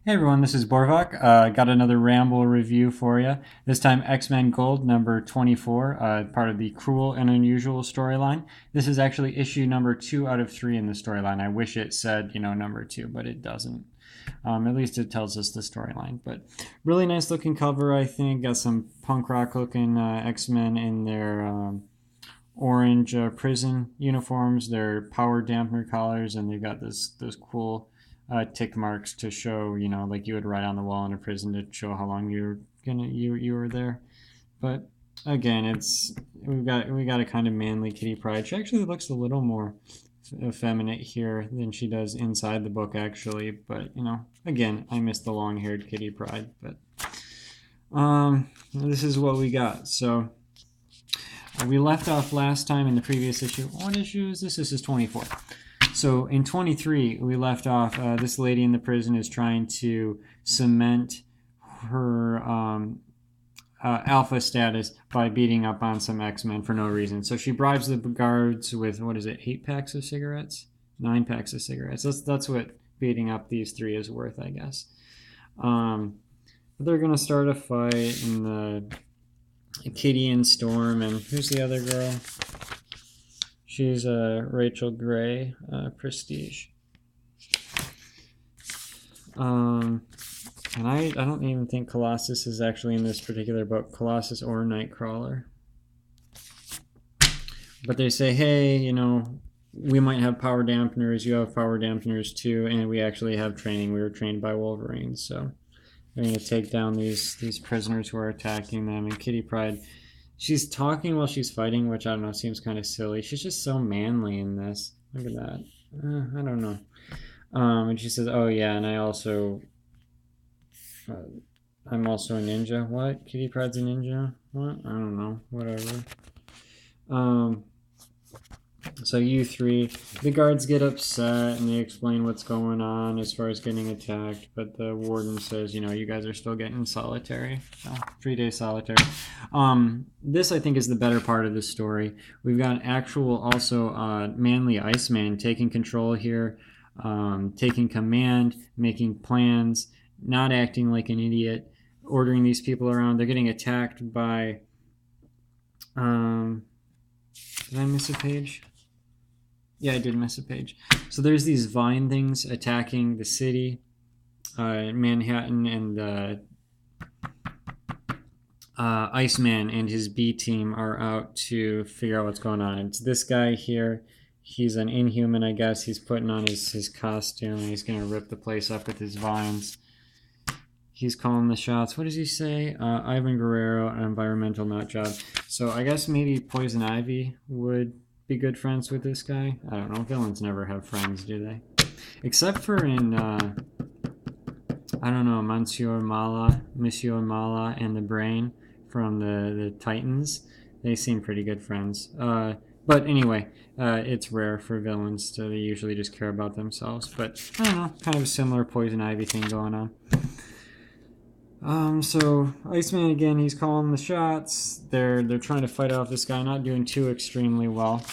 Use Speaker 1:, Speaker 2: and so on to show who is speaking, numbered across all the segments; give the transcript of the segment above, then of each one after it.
Speaker 1: Hey everyone, this is Borvok. Got another Ramble review for you. This time X-Men Gold number 24, part of the Cruel and Unusual storyline. This is actually issue number 2 out of 3 in the storyline. I wish it said, number 2, but it doesn't. At least it tells us the storyline. But really nice looking cover, I think. Got some punk rock looking X-Men in their orange prison uniforms, their power dampener collars, and they've got those cool tick marks to show, like you would write on the wall in a prison to show how long you were there. But again, we got a kind of manly Kitty Pryde. She actually looks a little more effeminate here than she does inside the book, actually. But again, I miss the long-haired Kitty Pryde. But this is what we got. So we left off last time in the previous issue. What issue is this? This is 24. So in 23, we left off, this lady in the prison is trying to cement her alpha status by beating up on some X-Men for no reason. So she bribes the guards with, what is it, 8 packs of cigarettes? 9 packs of cigarettes. That's what beating up these 3 is worth, I guess. They're going to start a fight, and Kitty and Storm, and who's the other girl? She's Rachel Gray, Prestige. And I don't even think Colossus is actually in this particular book, Colossus or Nightcrawler. But they say, hey, we might have power dampeners, you have power dampeners too, and we actually have training. We were trained by Wolverine, so they're going to take down these prisoners who are attacking them. And Kitty Pryde, she's talking while she's fighting, which I don't know, seems kind of silly. She's just so manly in this. Look at that. I don't know. And she says, oh yeah, and I'm also a ninja. What? Kitty Pryde's a ninja? What? I don't know. Whatever. So you 3, the guards get upset and they explain what's going on as far as getting attacked, but the warden says, you guys are still getting solitary, so 3-day solitary. This I think is the better part of the story. We've got actual also manly Iceman taking control here, taking command, making plans, not acting like an idiot, ordering these people around. They're getting attacked by did I miss a page? Yeah, I did miss a page. So there's these vine things attacking the city, Manhattan, and Iceman and his B team are out to figure out what's going on. It's this guy here. He's an Inhuman, I guess. He's putting on his costume, and he's going to rip the place up with his vines. He's calling the shots. What does he say? Ivan Guerrero, an environmental nut job. So I guess maybe Poison Ivy would be good friends with this guy. I don't know. Villains never have friends, do they? Except for in, I don't know, Monsieur Mala, and the Brain from the Titans. They seem pretty good friends. But anyway, it's rare for villains to usually just care about themselves. But I don't know, kind of a similar Poison Ivy thing going on. So Iceman again, he's calling the shots. They're trying to fight off this guy, not doing too extremely well.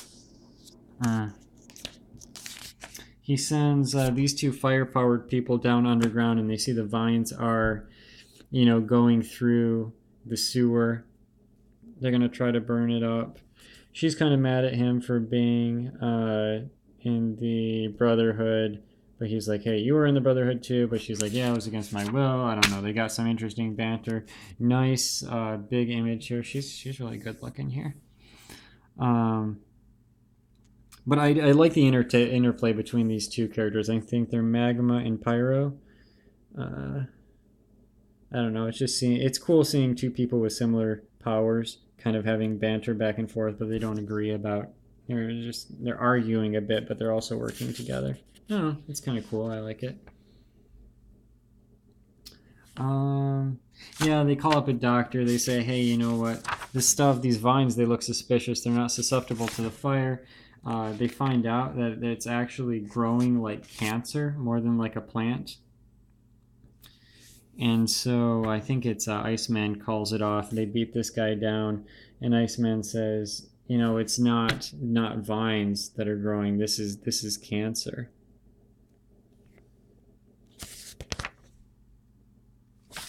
Speaker 1: He sends these 2 fire-powered people down underground, and they see the vines are, going through the sewer. They're gonna try to burn it up. She's kind of mad at him for being in the Brotherhood. But he's like, hey, you were in the Brotherhood too. But she's like, yeah, it was against my will. I don't know. They got some interesting banter. Nice big image here. She's really good looking here. But I like the interplay between these 2 characters. I think they're Magma and Pyro. I don't know. It's cool seeing 2 people with similar powers kind of having banter back and forth, but they don't agree about. They're arguing a bit, but they're also working together. I don't know. It's kind of cool. I like it. Yeah, they call up a doctor. They say, hey, you know what? These vines, they look suspicious. They're not susceptible to the fire. They find out that it's actually growing like cancer more than like a plant. And so I think it's Iceman calls it off. They beat this guy down, and Iceman says, it's not vines that are growing. This is cancer.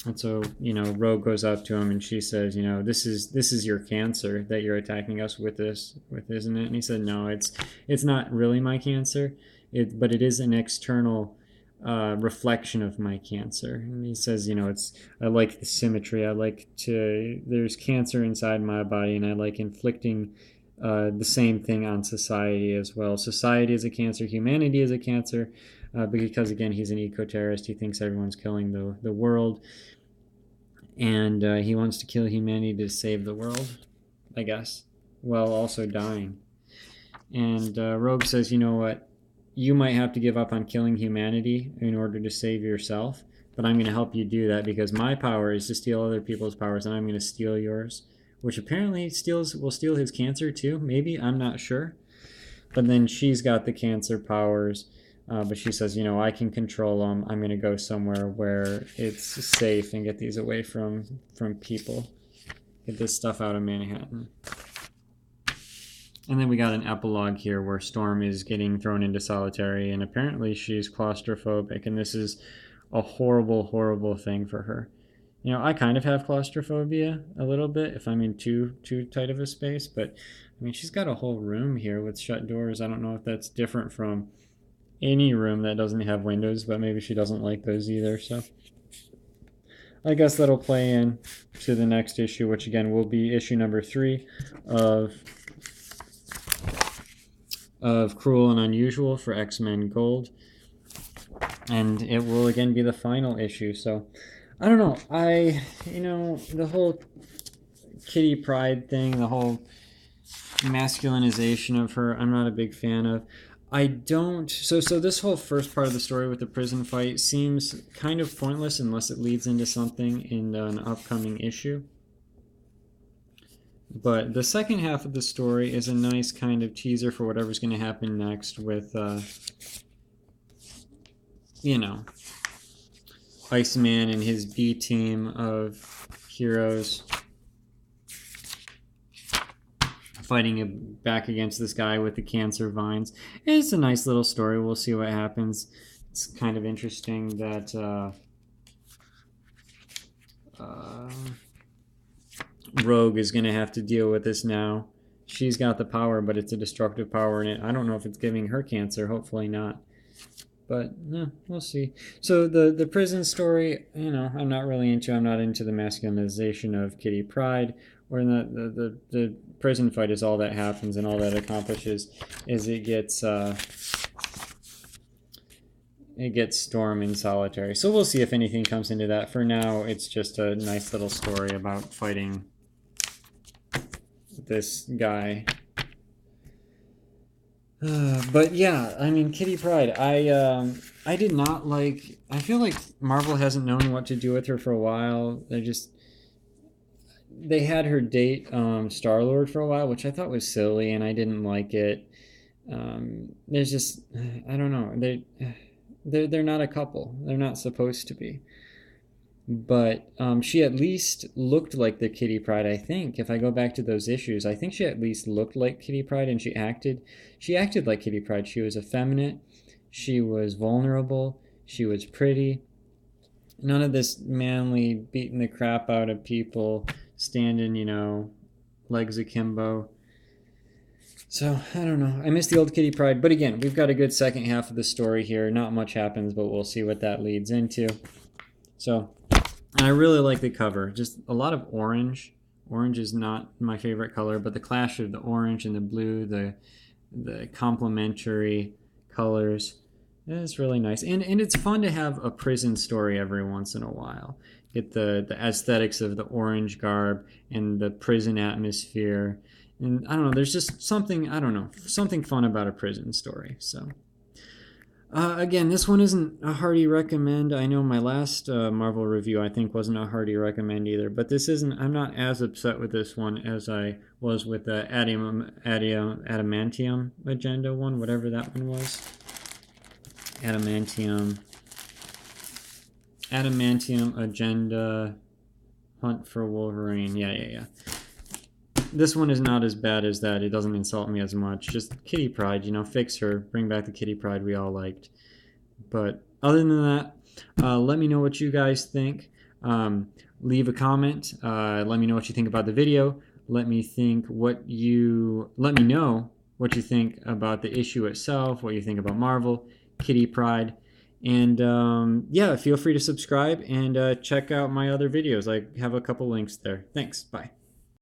Speaker 1: And so, Rogue goes up to him and she says, this is your cancer that you're attacking us with, isn't it? And he said, no, it's not really my cancer, but it is an external reflection of my cancer. And he says, I like the symmetry. There's cancer inside my body, and I like inflicting the same thing on society as well. Society is a cancer, humanity is a cancer, because again, he's an eco-terrorist. He thinks everyone's killing the world, and he wants to kill humanity to save the world, I guess, while also dying. And Rogue says, you know what? You might have to give up on killing humanity in order to save yourself, but I'm going to help you do that because my power is to steal other people's powers, and I'm going to steal yours, which apparently will steal his cancer too. Maybe, I'm not sure. But then she's got the cancer powers, but she says, I can control them. I'm going to go somewhere where it's safe and get these away from people. Get this stuff out of Manhattan. And then we got an epilogue here where Storm is getting thrown into solitary, and apparently she's claustrophobic, and this is a horrible, horrible thing for her. I kind of have claustrophobia a little bit if I'm in too tight of a space, but I mean, she's got a whole room here with shut doors. I don't know if that's different from any room that doesn't have windows, but maybe she doesn't like those either, so I guess that'll play in to the next issue, which again will be issue number 3 of Cruel and Unusual for X-Men Gold, and it will again be the final issue. So I don't know, the whole Kitty Pryde thing, the whole masculinization of her, I'm not a big fan of. So this whole first part of the story with the prison fight seems kind of pointless unless it leads into something in an upcoming issue. But the second half of the story is a nice kind of teaser for whatever's going to happen next with, Iceman and his B team of heroes fighting back against this guy with the cancer vines. It's a nice little story. We'll see what happens. It's kind of interesting that Rogue is going to have to deal with this now. She's got the power, but it's a destructive power in it. I don't know if it's giving her cancer. Hopefully not. But, no, we'll see. So the prison story, I'm not really into. I'm not into the masculinization of Kitty Pryde, or the prison fight is all that happens, and all that accomplishes is it gets Storm in solitary. So we'll see if anything comes into that. For now, it's just a nice little story about fighting this guy. But yeah, I mean, Kitty Pryde, I did not like. I feel like Marvel hasn't known what to do with her for a while. They had her date Star-Lord for a while, which I thought was silly, and I didn't like it. There's just, I don't know. They're not a couple. They're not supposed to be. But she at least looked like the Kitty Pryde, I think. If I go back to those issues, I think she at least looked like Kitty Pryde, and she acted like Kitty Pryde. She was effeminate. She was vulnerable. She was pretty. None of this manly beating the crap out of people, standing, legs akimbo. So, I don't know. I miss the old Kitty Pryde. But again, we've got a good second half of the story here. Not much happens, but we'll see what that leads into. So, and I really like the cover. Just a lot of orange. Orange is not my favorite color, but the clash of the orange and the blue, the complementary colors, it's really nice. And it's fun to have a prison story every once in a while. Get the aesthetics of the orange garb and the prison atmosphere. And I don't know, there's just something fun about a prison story. So again, this one isn't a hearty recommend. I know my last Marvel review, I think, wasn't a hearty recommend either. But this isn't. I'm not as upset with this one as I was with the Adamantium Agenda one, whatever that one was. Adamantium Agenda Hunt for Wolverine. Yeah. This one is not as bad as that. It doesn't insult me as much. Just Kitty Pryde, fix her. Bring back the Kitty Pryde we all liked. But other than that, let me know what you guys think. Leave a comment. Let me know what you think about the video. Let me know what you think about the issue itself, what you think about Marvel, Kitty Pryde, and yeah, feel free to subscribe and check out my other videos. I have a couple links there. Thanks. Bye.